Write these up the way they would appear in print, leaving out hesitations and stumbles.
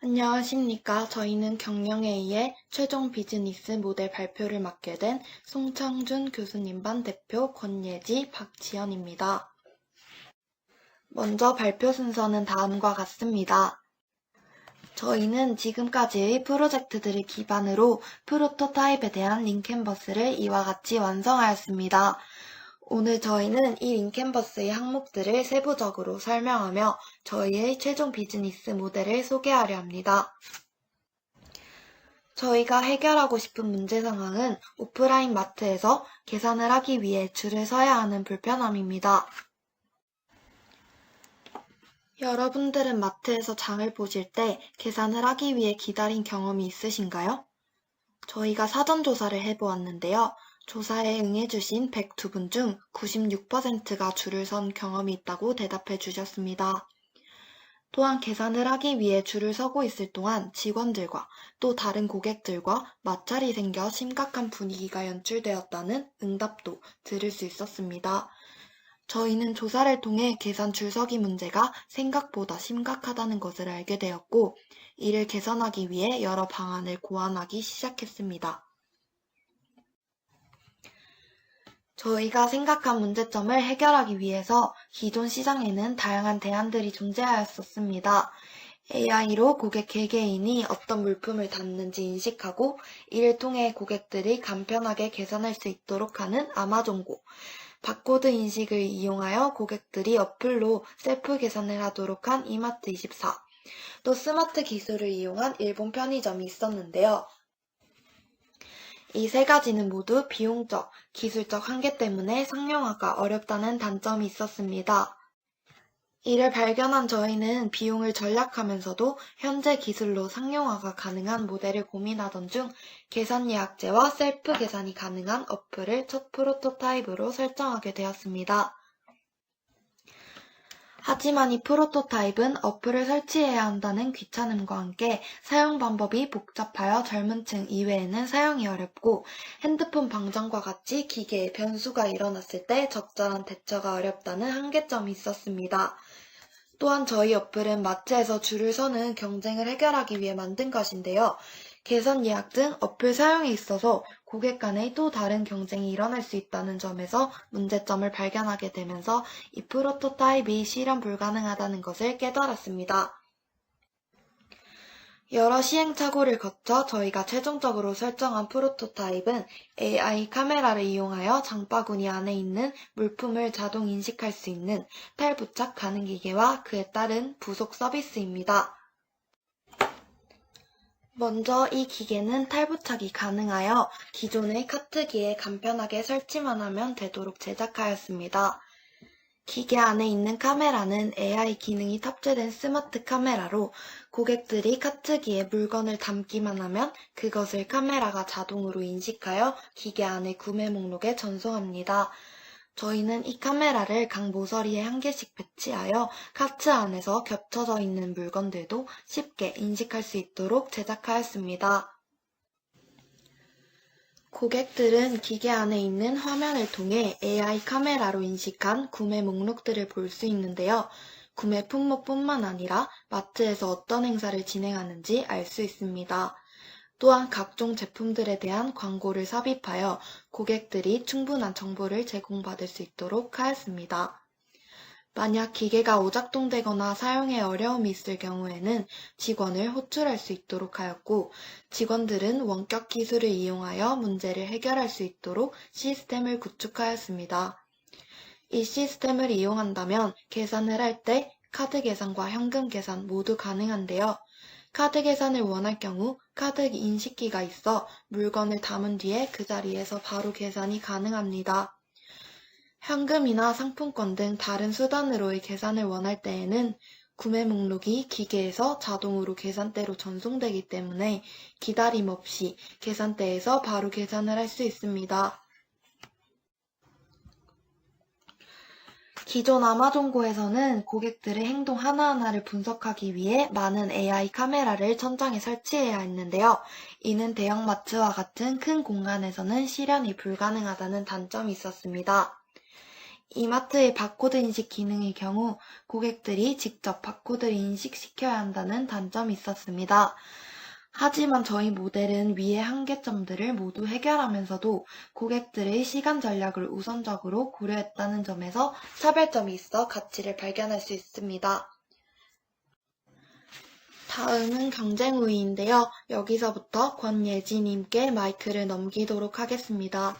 안녕하십니까. 저희는 경영A의 최종 비즈니스 모델 발표를 맡게 된 송창준 교수님 반 대표 권예지, 박지연입니다. 먼저 발표 순서는 다음과 같습니다. 저희는 지금까지의 프로젝트들을 기반으로 프로토타입에 대한 링캔버스를 이와 같이 완성하였습니다. 오늘 저희는 이 링캔버스의 항목들을 세부적으로 설명하며 저희의 최종 비즈니스 모델을 소개하려 합니다. 저희가 해결하고 싶은 문제 상황은 오프라인 마트에서 계산을 하기 위해 줄을 서야 하는 불편함입니다. 여러분들은 마트에서 장을 보실 때 계산을 하기 위해 기다린 경험이 있으신가요? 저희가 사전조사를 해보았는데요. 조사에 응해주신 102분 중 96%가 줄을 선 경험이 있다고 대답해 주셨습니다. 또한 계산을 하기 위해 줄을 서고 있을 동안 직원들과 또 다른 고객들과 마찰이 생겨 심각한 분위기가 연출되었다는 응답도 들을 수 있었습니다. 저희는 조사를 통해 계산 줄서기 문제가 생각보다 심각하다는 것을 알게 되었고, 이를 개선하기 위해 여러 방안을 고안하기 시작했습니다. 저희가 생각한 문제점을 해결하기 위해서 기존 시장에는 다양한 대안들이 존재하였었습니다. AI로 고객 개개인이 어떤 물품을 담는지 인식하고 이를 통해 고객들이 간편하게 계산할 수 있도록 하는 아마존고, 바코드 인식을 이용하여 고객들이 어플로 셀프 계산을 하도록 한 이마트24, 또 스마트 기술을 이용한 일본 편의점이 있었는데요. 이 세 가지는 모두 비용적, 기술적 한계 때문에 상용화가 어렵다는 단점이 있었습니다. 이를 발견한 저희는 비용을 절약하면서도 현재 기술로 상용화가 가능한 모델을 고민하던 중 계산 예약제와 셀프 계산이 가능한 어플을 첫 프로토타입으로 설정하게 되었습니다. 하지만 이 프로토타입은 어플을 설치해야 한다는 귀찮음과 함께 사용 방법이 복잡하여 젊은 층 이외에는 사용이 어렵고 핸드폰 방전과 같이 기계에 변수가 일어났을 때 적절한 대처가 어렵다는 한계점이 있었습니다. 또한 저희 어플은 마트에서 줄을 서는 경쟁을 해결하기 위해 만든 것인데요. 계산 예약 등 어플 사용에 있어서 고객 간의 또 다른 경쟁이 일어날 수 있다는 점에서 문제점을 발견하게 되면서 이 프로토타입이 실현 불가능하다는 것을 깨달았습니다. 여러 시행착오를 거쳐 저희가 최종적으로 설정한 프로토타입은 AI 카메라를 이용하여 장바구니 안에 있는 물품을 자동 인식할 수 있는 탈부착 가능 기계와 그에 따른 부속 서비스입니다. 먼저 이 기계는 탈부착이 가능하여 기존의 카트기에 간편하게 설치만 하면 되도록 제작하였습니다. 기계 안에 있는 카메라는 AI 기능이 탑재된 스마트 카메라로 고객들이 카트기에 물건을 담기만 하면 그것을 카메라가 자동으로 인식하여 기계 안의 구매 목록에 전송합니다. 저희는 이 카메라를 각 모서리에 한 개씩 배치하여 카트 안에서 겹쳐져 있는 물건들도 쉽게 인식할 수 있도록 제작하였습니다. 고객들은 기계 안에 있는 화면을 통해 AI 카메라로 인식한 구매 목록들을 볼 수 있는데요. 구매 품목뿐만 아니라 마트에서 어떤 행사를 진행하는지 알 수 있습니다. 또한 각종 제품들에 대한 광고를 삽입하여 고객들이 충분한 정보를 제공받을 수 있도록 하였습니다. 만약 기계가 오작동되거나 사용에 어려움이 있을 경우에는 직원을 호출할 수 있도록 하였고, 직원들은 원격 기술을 이용하여 문제를 해결할 수 있도록 시스템을 구축하였습니다. 이 시스템을 이용한다면 계산을 할 때 카드 계산과 현금 계산 모두 가능한데요. 카드 계산을 원할 경우 카드 인식기가 있어 물건을 담은 뒤에 그 자리에서 바로 계산이 가능합니다. 현금이나 상품권 등 다른 수단으로의 계산을 원할 때에는 구매 목록이 기계에서 자동으로 계산대로 전송되기 때문에 기다림 없이 계산대에서 바로 계산을 할 수 있습니다. 기존 아마존고에서는 고객들의 행동 하나하나를 분석하기 위해 많은 AI 카메라를 천장에 설치해야 했는데요. 이는 대형마트와 같은 큰 공간에서는 실현이 불가능하다는 단점이 있었습니다. 이마트의 바코드 인식 기능의 경우 고객들이 직접 바코드를 인식시켜야 한다는 단점이 있었습니다. 하지만 저희 모델은 위의 한계점들을 모두 해결하면서도 고객들의 시간 전략을 우선적으로 고려했다는 점에서 차별점이 있어 가치를 발견할 수 있습니다. 다음은 경쟁 우위인데요. 여기서부터 권예지님께 마이크를 넘기도록 하겠습니다.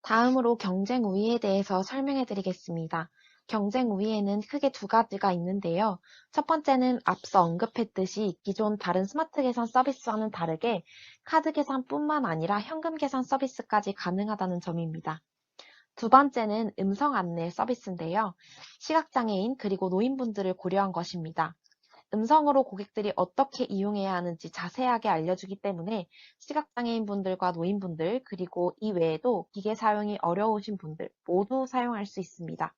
다음으로 경쟁 우위에 대해서 설명해 드리겠습니다. 경쟁 우위에는 크게 두 가지가 있는데요. 첫 번째는 앞서 언급했듯이 기존 다른 스마트 계산 서비스와는 다르게 카드 계산뿐만 아니라 현금 계산 서비스까지 가능하다는 점입니다. 두 번째는 음성 안내 서비스인데요. 시각장애인 그리고 노인분들을 고려한 것입니다. 음성으로 고객들이 어떻게 이용해야 하는지 자세하게 알려주기 때문에 시각장애인 분들과 노인분들 그리고 이 외에도 기계 사용이 어려우신 분들 모두 사용할 수 있습니다.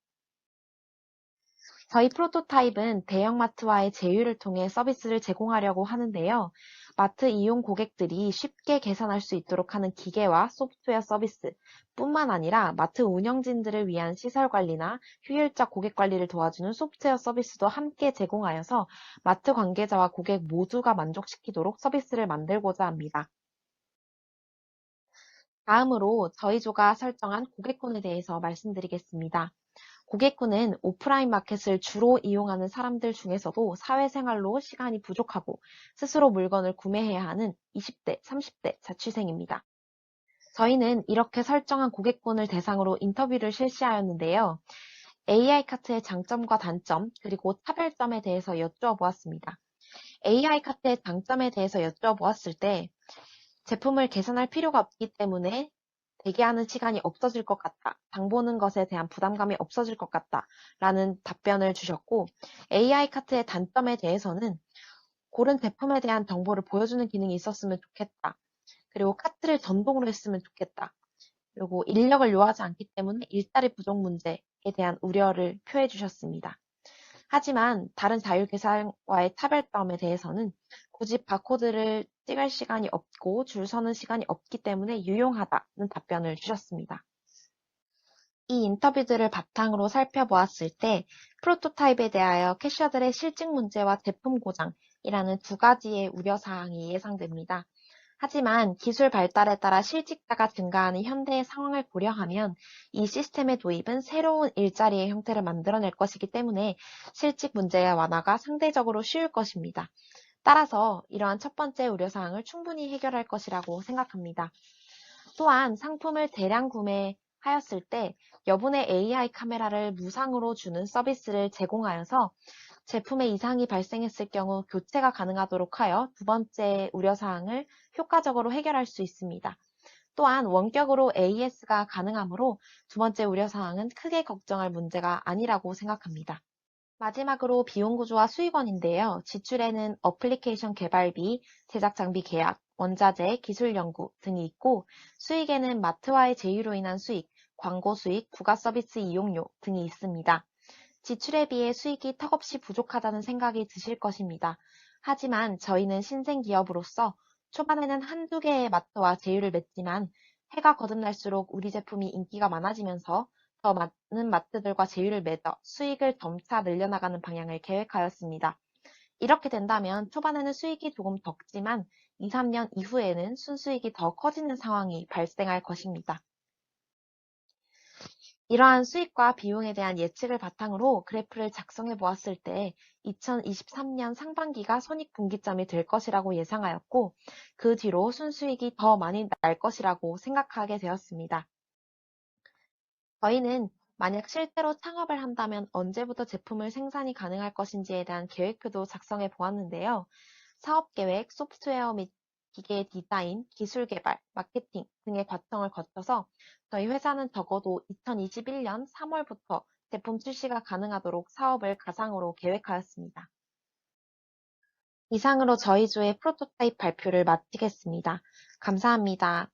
저희 프로토타입은 대형마트와의 제휴를 통해 서비스를 제공하려고 하는데요. 마트 이용 고객들이 쉽게 계산할 수 있도록 하는 기계와 소프트웨어 서비스 뿐만 아니라 마트 운영진들을 위한 시설 관리나 효율적 고객 관리를 도와주는 소프트웨어 서비스도 함께 제공하여서 마트 관계자와 고객 모두가 만족시키도록 서비스를 만들고자 합니다. 다음으로 저희 조가 설정한 고객군에 대해서 말씀드리겠습니다. 고객군은 오프라인 마켓을 주로 이용하는 사람들 중에서도 사회생활로 시간이 부족하고 스스로 물건을 구매해야 하는 20대, 30대 자취생입니다. 저희는 이렇게 설정한 고객군을 대상으로 인터뷰를 실시하였는데요. AI 카트의 장점과 단점, 그리고 차별점에 대해서 여쭈어보았습니다. AI 카트의 장점에 대해서 여쭈어보았을 때 제품을 계산할 필요가 없기 때문에 대기하는 시간이 없어질 것 같다. 장 보는 것에 대한 부담감이 없어질 것 같다. 라는 답변을 주셨고, AI 카트의 단점에 대해서는 고른 제품에 대한 정보를 보여주는 기능이 있었으면 좋겠다. 그리고 카트를 전동으로 했으면 좋겠다. 그리고 인력을 요하지 않기 때문에 일자리 부족 문제에 대한 우려를 표해 주셨습니다. 하지만 다른 자율계산과의 차별점에 대해서는 굳이 바코드를 찍을 시간이 없고 줄 서는 시간이 없기 때문에 유용하다는 답변을 주셨습니다. 이 인터뷰들을 바탕으로 살펴보았을 때 프로토타입에 대하여 캐셔들의 실직 문제와 제품 고장이라는 두 가지의 우려사항이 예상됩니다. 하지만 기술 발달에 따라 실직자가 증가하는 현대의 상황을 고려하면 이 시스템의 도입은 새로운 일자리의 형태를 만들어낼 것이기 때문에 실직 문제의 완화가 상대적으로 쉬울 것입니다. 따라서 이러한 첫 번째 우려사항을 충분히 해결할 것이라고 생각합니다. 또한 상품을 대량 구매하였을 때 여분의 AI 카메라를 무상으로 주는 서비스를 제공하여서 제품에 이상이 발생했을 경우 교체가 가능하도록 하여 두 번째 우려사항을 효과적으로 해결할 수 있습니다. 또한 원격으로 AS가 가능하므로 두 번째 우려사항은 크게 걱정할 문제가 아니라고 생각합니다. 마지막으로 비용 구조와 수익원인데요. 지출에는 어플리케이션 개발비, 제작 장비 계약, 원자재, 기술 연구 등이 있고 수익에는 마트와의 제휴로 인한 수익, 광고 수익, 부가 서비스 이용료 등이 있습니다. 지출에 비해 수익이 턱없이 부족하다는 생각이 드실 것입니다. 하지만 저희는 신생 기업으로서 초반에는 한두 개의 마트와 제휴를 맺지만 해가 거듭날수록 우리 제품이 인기가 많아지면서 더 많은 마트들과 제휴를 맺어 수익을 점차 늘려나가는 방향을 계획하였습니다. 이렇게 된다면 초반에는 수익이 조금 적지만 2, 3년 이후에는 순수익이 더 커지는 상황이 발생할 것입니다. 이러한 수익과 비용에 대한 예측을 바탕으로 그래프를 작성해 보았을 때 2023년 상반기가 손익분기점이 될 것이라고 예상하였고 그 뒤로 순수익이 더 많이 날 것이라고 생각하게 되었습니다. 저희는 만약 실제로 창업을 한다면 언제부터 제품을 생산이 가능할 것인지에 대한 계획표도 작성해 보았는데요. 사업계획, 소프트웨어 및 기계 디자인, 기술 개발, 마케팅 등의 과정을 거쳐서 저희 회사는 적어도 2021년 3월부터 제품 출시가 가능하도록 사업을 가상으로 계획하였습니다. 이상으로 저희 조의 프로토타입 발표를 마치겠습니다. 감사합니다.